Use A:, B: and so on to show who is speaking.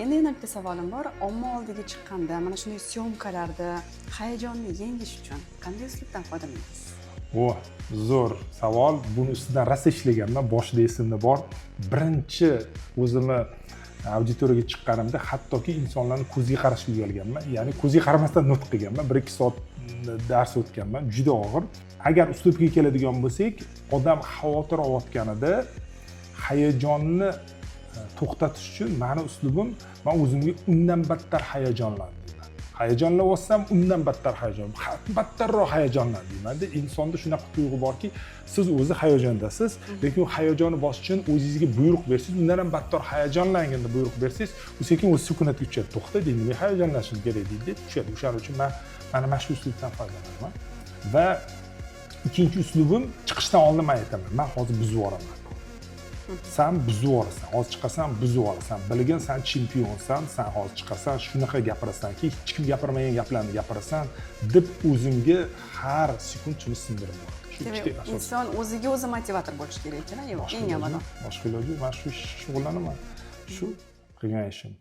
A: Endi yana bitta savolim bor. Omma oldiga chiqqanda, mana shunday syomkalarda hayajonni yengish uchun qanday uslubdan foydalanasiz?
B: Zo'r savol. Buni ustidan rosa ishlaganman. Boshida esimda bor. Birinchi o'zimni auditoriyaga chiqqanimda hattoki insonlarning ko'ziga qarashga uyalganman. Ya'ni ko'ziga qaramasdan nutq qilganman. 1-2 soat dars o'tganman. Juda og'ir. Agar uslubga keladigan bo'lsak, odam xavotir olayotganida hayajonni to'xtatish uchun meni uslubim, men o'zimga undan battar hayajonlandim. Hayajonlanyapsam, undan battar hayajon, battarroq hayajonlan deyman-da. Insonda shunaqa tuyg'u borki, siz o'zi hayajondasiz, lekin hayajonni bosish uchun o'zingizga buyruq bersangiz, undan ham battar hayajonlanganda buyruq bersangiz, u sekin o'z sukunatga tushadi. To'xta, deydi, nima hayajonlanishim kerak deydi, tushadi. O'shaning uchun men mana mana shu uslubdan foydalanaman. Va ikkinchi uslubim, chiqishdan oldin men aytaman, men hozir buzib yuboraman. Sen buzib yuborasan, hozir chiqasan, buzib yuborasan. Bilgin, sen chempionsan, sen hozir chiqasan, shunaqa gapirasanki, hech kim gapirmagan gaplarni gapirasan, deb o'zimga har sekund shuni sindirib boraman.
A: Inson o'ziga o'zi motivator bo'lishi kerak ekan, eng avvalo.
B: Boshqa iloji yo'q. Men shu shug'ullanaman. Shu qilgan ishim.